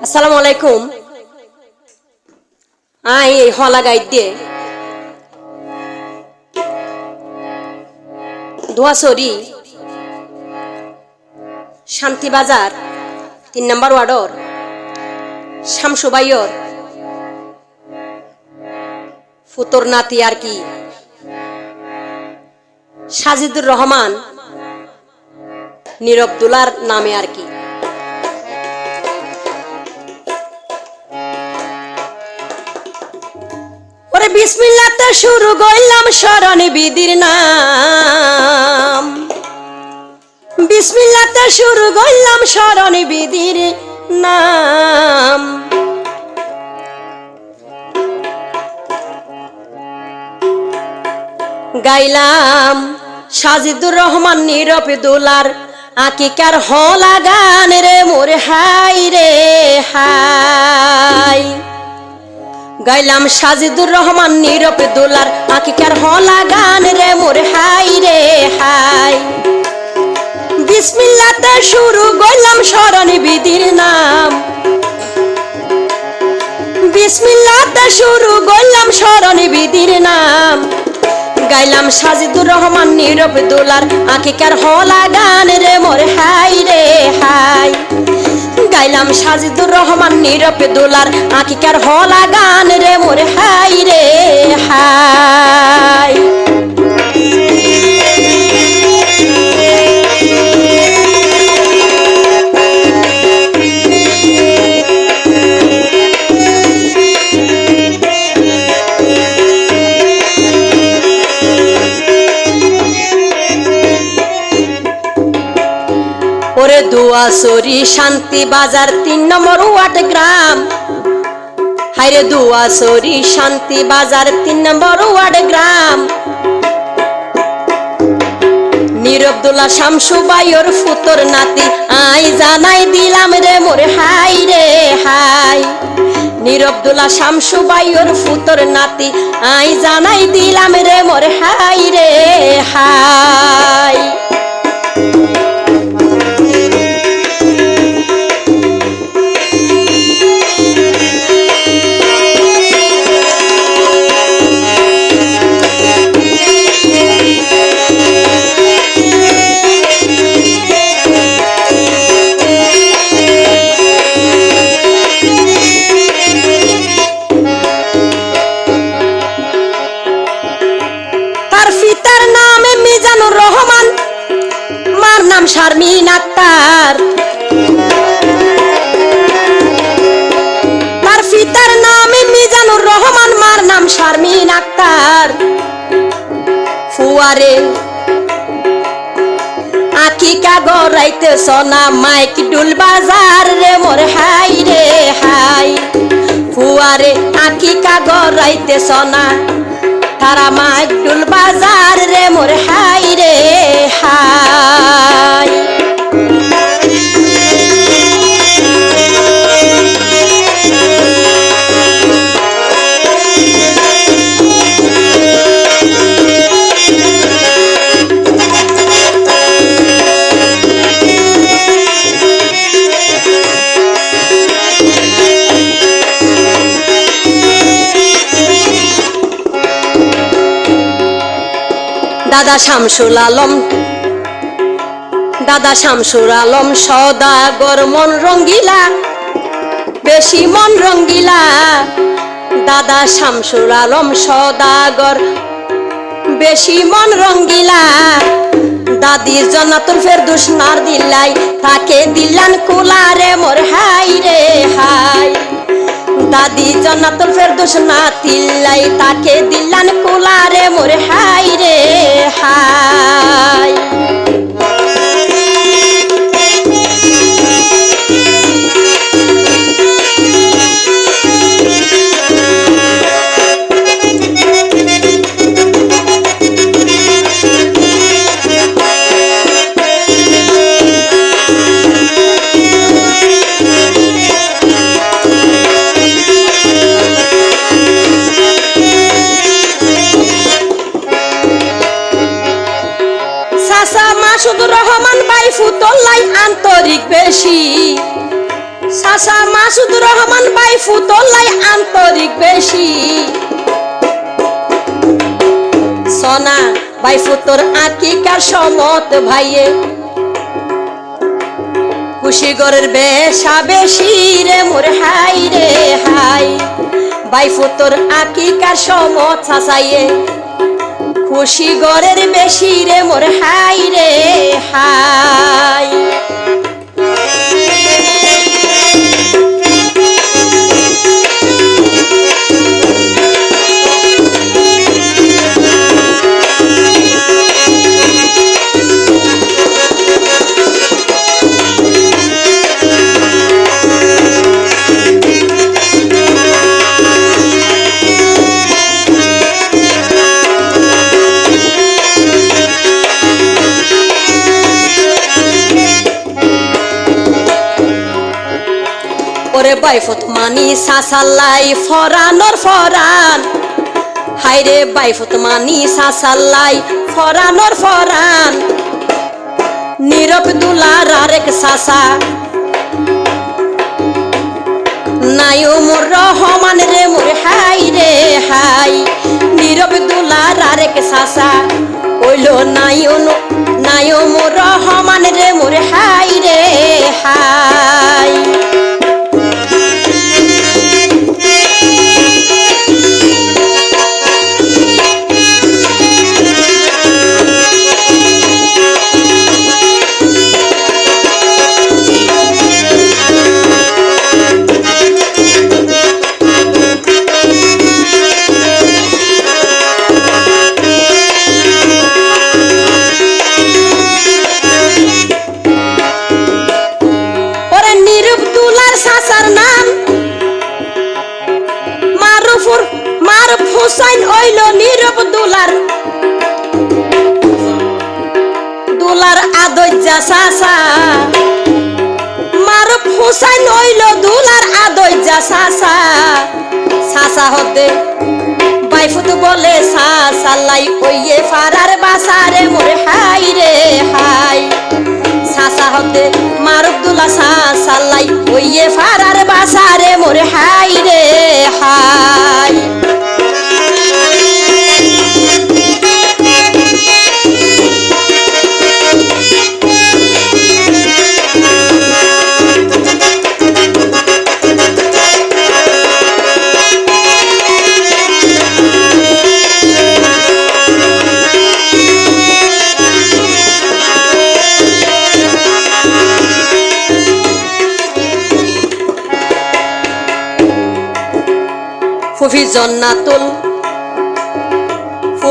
আসসালামু আলাইকুম। এই হলা গাইড দিয়ে দোয়াশরী শান্তিবাজার ৩ নম্বর ওয়ার্ডর শামসুবাইয়র ফুতর নাতি আর কি সাজিদুর রহমান নীরবদুলার নামে আর কি। ওরে বিসমিল্লাতে শুরু করলাম স্মরণ বিধির নাম, বিসমিল্লাতে শুরু করলাম স্মরণ বিধির নাম। গাইলাম সাজিদুর রহমান নীরবদুলার আকিকার হলা গান রে মোরে হাই রে হাই। গাইলাম সাজিদুর রহমান নীরবদুলার আকিকার হলা গান রে মোরে হাই রে হাই। বিসমিল্লাতে শুরু করলাম স্মরণ বিধির নাম, বিসমিল্লাতে শুরু করলাম স্মরণ বিধির নাম। গাইলাম সাজিদুর রহমান নীরবদুলার আকিকার হলা গান রে মোরে হাই রে হাই। গাইলাম সাজিদুর রহমান নীরবদুলার আকিকার হলা গান রে মোরে হাই রে হাই। ওরে দোয়াশরী শান্তিবাজার ৩ নম্বর ওয়ার্ড গ্রাম, হাইরে দোয়াশরী শান্তিবাজার ৩ নম্বর ওয়ার্ড গ্রাম। নীরবদুলা শামসুবাইয়র ফুতর নাতি আই জানাই দিলাম রে মোরে হাই রে হাই। নীরবদুলা শামসুবাইয়র ফুতর নাতি আই জানাই দিলাম রে মোরে হাই রে হাই। শারমিন আক্তার, তার পিতার নাম মিজানুর রহমান, মার নাম শারমিন আক্তার। ফুয়ারে আকিকা গড়াইতে সোনা মাইক ডুল বাজার রে মোর হাই রে হাই। ফুয়ারে আকিকা গড়াইতে সোনা তারা মাইক ডুল বাজার রে মোর হাই রে হাই। দাদা শামসুল আলম, দাদা শামসুল আলম সদাগর মন রঙ্গিলা, বেশি মন রঙ্গিলা। দাদা শামসুল আলম সদাগর বেশি মন রঙ্গিলা। দাদির জান্নাতুল ফেরদৌস নার দিল্লাই তাকে দিল্লান কুলারে মোর হাই রে হাই। দাদি জান্নাতুল ফেরদৌস না তিল্লাই তাকে দিল্লান কুলারে মোর হাই রে হাই। চাচা সাজিদুর রহমান ভাই ফুতলাই আন্তরিক বেশি সোনা ভাই ফুতর আকিকার সমত ভাইয়ে খুশি গরের বেশা বেশি রে মোর হাই রে হাই ভাই ফুতর আকিকার সমত চাচাইয়ে খুশি গরের বেশি রে মোর হাই রে হাই ওরে বাইফত মানি সাসাল্লাই ফরানোর ফরান হাইরে বাইফত মানি সাসাল্লাই ফরানোর ফরান নীরব দুলার আরেক সাসা নাইও মোর রহমান রে মোর হাই রে হাই নীরব দুলার আরেক সাসা ওইলো নাইও মোর রহমান রে মোর হাই রে হাই হুসাইন ওইলো নীরব দুলার আদজ্জা সাসা মারুফ হুসাইন ওইলো দুলার আদজ্জা সাসা সাসা হতে বাইফুত বলে সাসাল্লাই ওইয়ে ফারার বাসারে মোরে হাই রে হাই সাসা হতে মারুফ দুলা সাসাল্লাই ওইয়ে ফারার বাসারে মোরে হাই রে হাই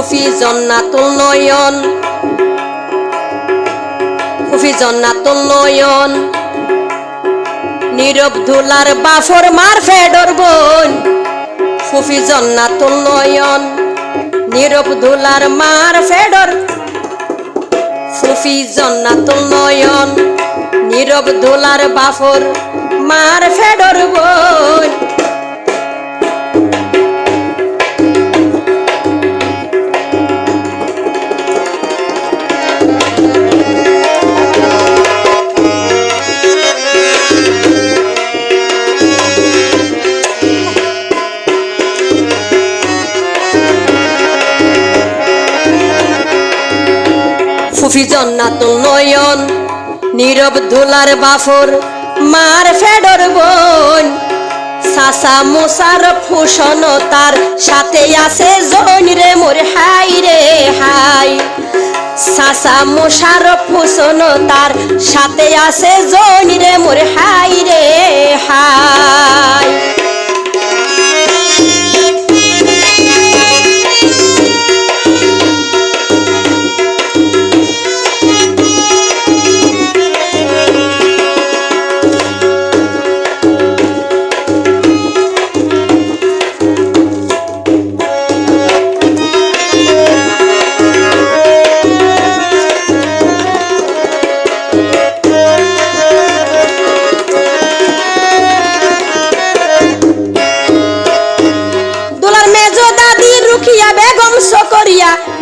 ফুফি জন্নাতুল নয়ন ফুফি জন্নাতুল নয়ন নীরব ধুলার বাফর মার ফেডর বোন ফুফি জন্নাতুল নয়ন নীরব ধুলার মার ফেডর ফুফি জন্নাতুল নয়ন নীরব ধুলার বাফর মার ফেডর বোন ফুফি জন্নাতুল নয়ন নীরব ধুলার বাফর মার ফেডর বোন সাসা মুসার ফুসন তার সাথে আছে জৈন রে মোর হাই রে হাই সাসা মুসার ফুসন তার সাথে আছে জৈন রে মোর হাই রে হাই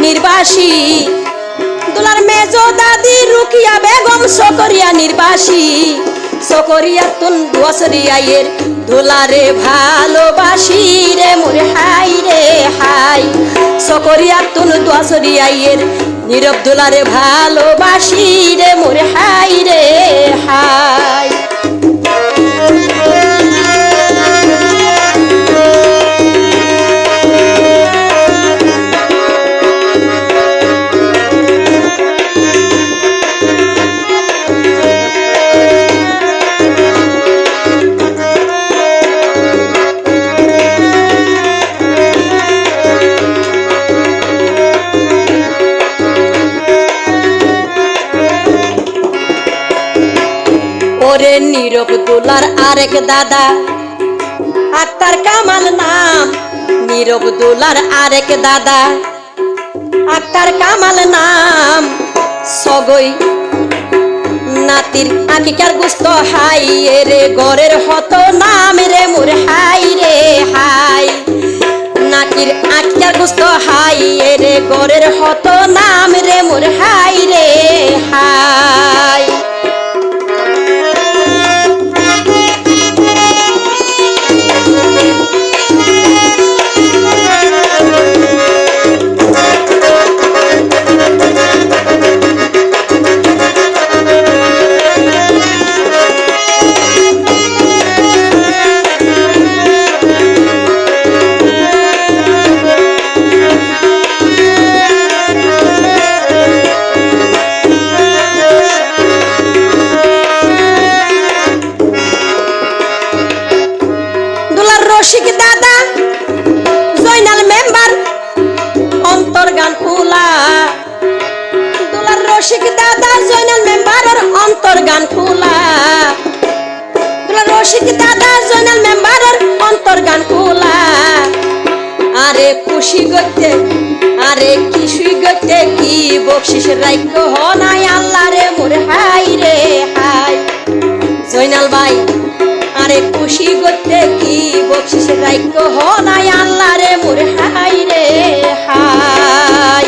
নির্বাসী দুলার মেজো দাদি রুকিয়া বেগম সকরিয়া নির্বাসী সকরিয়া তুন বসরিয়া এর দোলারে ভালোবাসি রে মোর হাই রে হাই সকরিয়া তুন দোয়াশরিয়াইয়ের নীরব দোলারে ভালোবাসি রে মোর হাই রে হাই ওরে নীরব দোলার আরেক দাদা আক্তার কামাল নাম নীরব দোলার আরেক দাদা আক্তার কামাল নাম সগই নাতির আকিকার গুস্ত হাই রে গরের হত নাম রে মোর হাই রে হাই নাতির আকিকার গুস্ত হাই রে গরের হত নাম রে মোর হাই রে হাই রসিক দাদা জয়নাল মেম্বার অন্তর গান খোলা দোলার রসিক দাদা জয়নাল মেম্বারের অন্তর গান খোলা দোলার রসিক দাদা জয়নাল মেম্বারের অন্তর গান খোলা আরে খুশি গতে আরে কিছুই গতে কি বকশিস রাইক্য হনাই আল্লাহ রে মোর হাই রে হাই জয়নাল ভাই আরে খুশি গতে কি বকশিস রাইক্য হনাই আল্লাহ রে মোর হাই রে হাই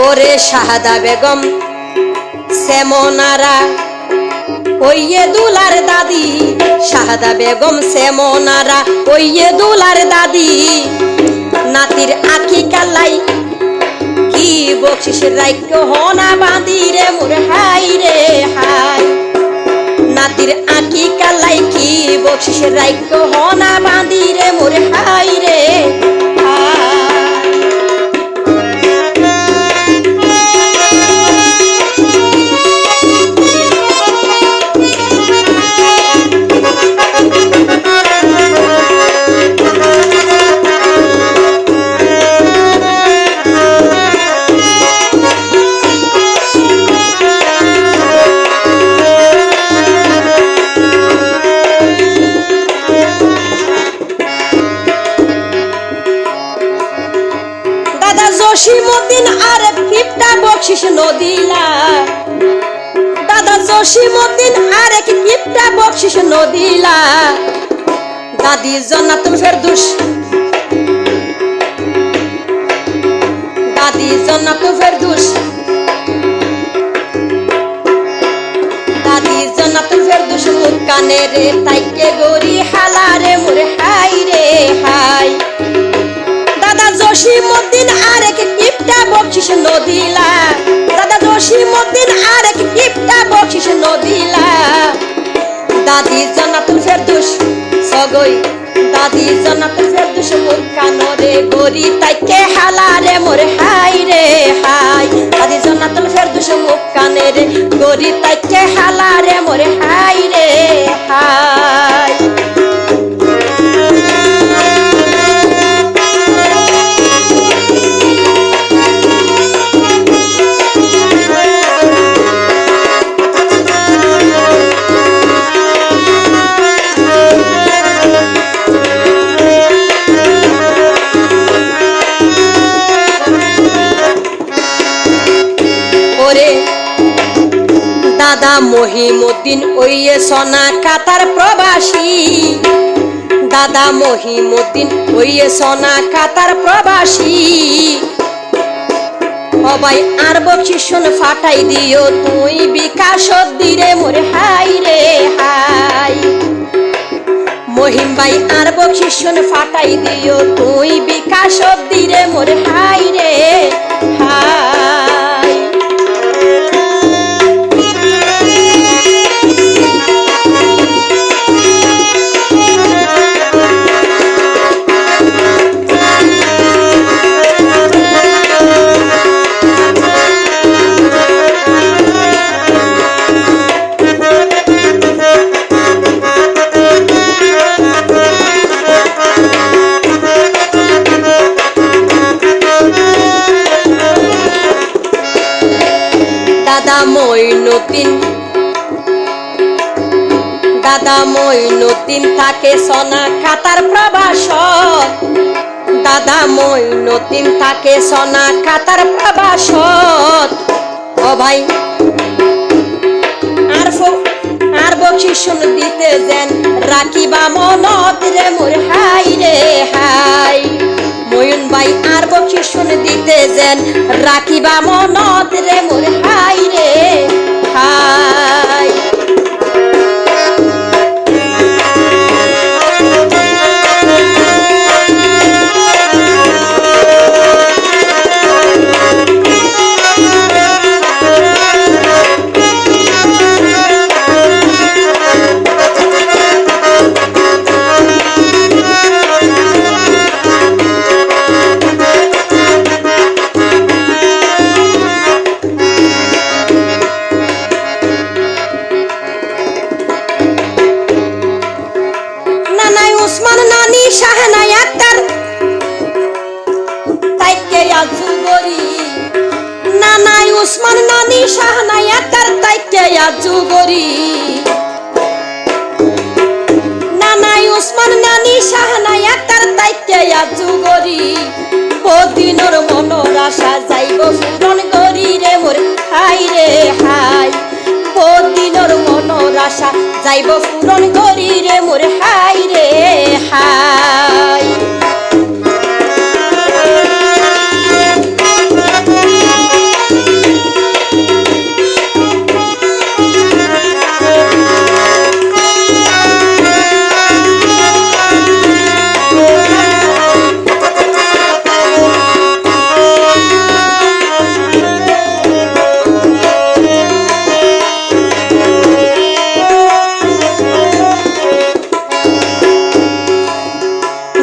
ওরে শাহাদা বেগম সেমনারা ওইয়ে দুলার দাদি শাহাদা বেগম সেমনারা ওইয়ে দুলার দাদি নাতির আখি কালাই কি বকশিস রাইক্য হনা বাঁধি রে মোর হাই রে হাই নাতির আখি কালাই কি বকশিস রাইক্য হনা বাঁধি রে মোর হাই রে হাই জসিমউদ্দিন আরে কিপটা বকশিস নদিলা দাদা জসিমউদ্দিন আরে কিপটা বকশিস নদিলা দাদি জান্নাতুল ফেরদৌস দাদি জান্নাতুল ফেরদৌস দাদি জান্নাতুল ফেরদৌস মুখ কানে রে তাইকে গরি হালা রে মোর হাই রে হাই দাদা জসিমউদ্দিন আরেক কিপটা বকশিস নদিলা দাদা জসিমউদ্দিন আরেক কিপটা বকশিস নদিলা দাদি জান্নাতুল ফেরদৌস সগই দাদি জান্নাতুল ফেরদৌস মুখ কানরে গরি তাইকে হালা রে মোর হাই রে হাই দাদি জান্নাতুল ফেরদৌস মুখ কানে রে গরি তাইকে হালা রে মোর হাই রে হাই দাদা মহিমুদ্দিন ওইয়ে সোনা কাতার প্রবাসী দাদা মহিমুদ্দিন ওইয়ে সোনা কাতার প্রবাসী সবাই আর বকশিশন ফাটাই দিও তুই বিকাশ দিরে মোরে হাই রে হাই মহিম ভাই আর বকশিশন ফাটাই দিও তুই বিকাশ দিরে মোরে হাই রে হাই দাদা মইনুদ্দিন থাকে সোনা কাতার প্রবাসন দাদা মইনুদ্দিন থাকে সোনা কাতার প্রবাসন ও ভাই আর বকশিশন দিতে যেন রাখিবা মনত রে মোর হাই রে হাই ময়ূন ভাই আর বকশিশন দিতে যেন রাখিবা মনত রে মোর হাই রে হাই উসমান নানি শাহনা আক্তার তাইকে আজুগরি নানাই উসমান নানি শাহনা আক্তার তাইকে আজুগরি নানাই উসমান নানি শাহনা আক্তার তাইকে আজুগরি বদিনর মনের আশা যাইব পূরণ করি রে মোর হাই রে হাই বদিনর মনের আশা যাইব পূরণ করি রে মোর হাই রে হাই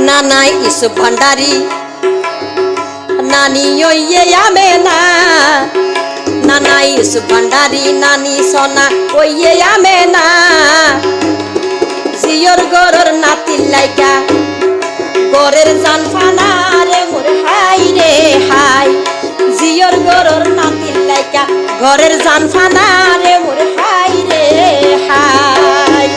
নানাই ইসু ভান্ডারি নানি ওইয়ে আমেনা নানাই ইসু ভান্ডারি নানি সোনা ওইয়ে আমেনা জিয়র গরর নাতির লাইকা গরের জানফানা রে মোর হাই রে হাই জিয়র গরর নাতির লাইকা ঘরের জানফানা রে মোর হাই রে হাই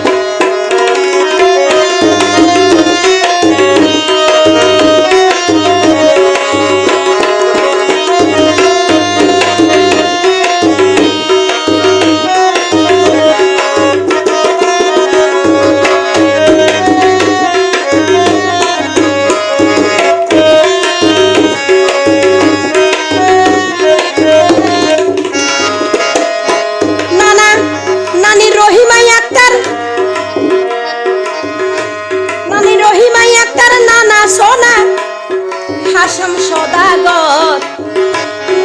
সোনা হাসম সদাগর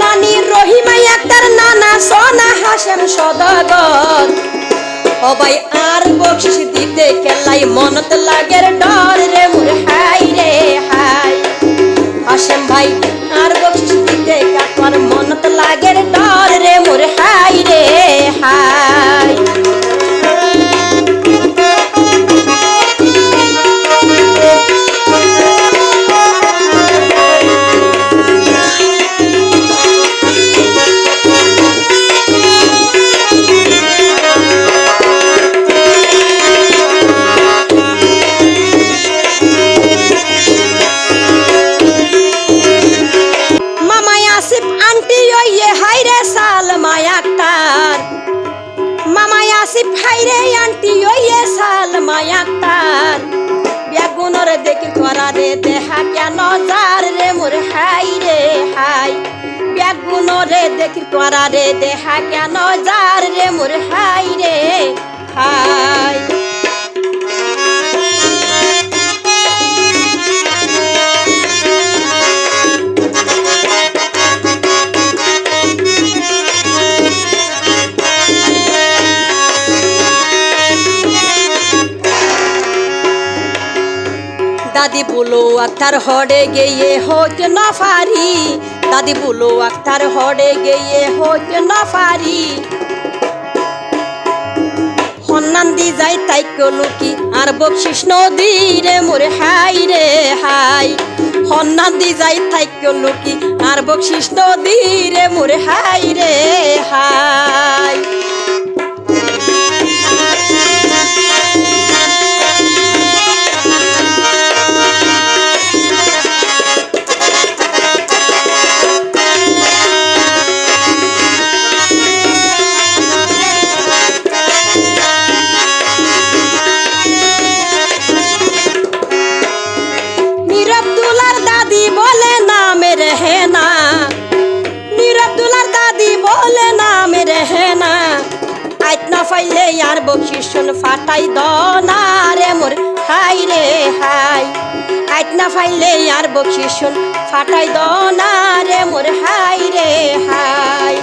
নানি রহিমা আক্তার নানা সোনা হাসম সদাগর সবাই আর বকশিশ দিতে কেলাই মনত লাগের ডর রে মোর হাই রে হাই হাসেম ভাই আর বকশিশ দিতে কার মনত লাগের ডর রে মোর হাই রে হাই ভাইরে আন্টি ওইয়ে সালমা আক্তার বেগুনর দেখি তোরা রে দেহা কেন যার রে মোর হাই রে হাই বেগুনরে দেখি তোরা রে দেহা কেন যার রে মোর হাই রে হাই दादी बोलो अख्तर हड़े गए होत न फारी दादी बोलो अख्तर हड़े गए होत न फारी हन्नांदी जाई ताई कलुकी आर बक्शिश नदी रे मोरे हाई रे हाई हन्नांदी जाई ताई कलुकी आर बक्शिश नदी रे मोरे हाई रे हाई फाइले यार बक्शिशन फाटाई दना रे मोर हाई रे हाई आइतना फाइले यार बक्शिशन फाटाई दना रे मोर हाई रे हाई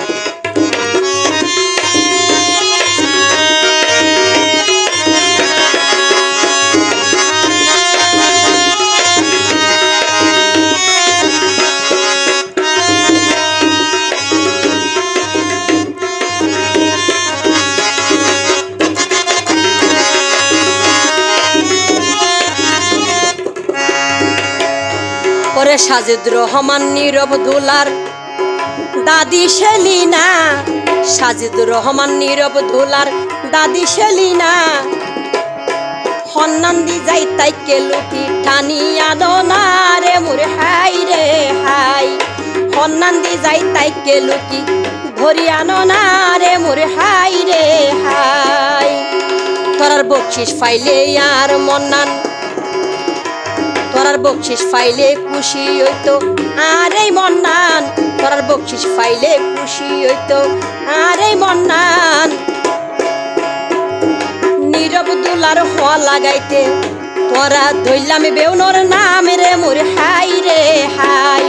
ওরে সাজিদুর রহমান নীরব দুলার দাদি সেলিনা সাজিদুর রহমান নীরব দুলার দাদি সেলিনা হন্নান্দি যাই তাই কেলুকি টানিয়া দনা রে মোরে হাই রে হাই হন্নান্দি যাই তাই কেলুকি ধরিয়া না রে মোরে হাই রে হাই তোরার বকশিস পাইলে আর মন্নান তোরার বকশিস পাইলে খুশি হইতো আরে মন্নান তোরার বকশিস পাইলে খুশি হইতো আরে মন্নান নীরব দুলার হওয়া লাগাইতে তোরা ধইলাম বেউনর নাম রে মোর হাই রে হাই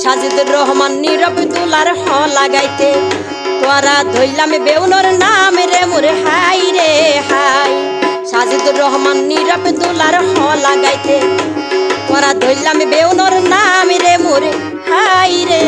সাজিদুর রহমান নীরব দুলার হওয়া লাগাইতে তোরা ধইলাম বেউনর নাম রে মোর হাই রে হাই সাজিদুর রহমান নীরব দুলার হওয়া লাগাইতে তোরা ধরলাম বেউনর নাম রে মোরে হাই রে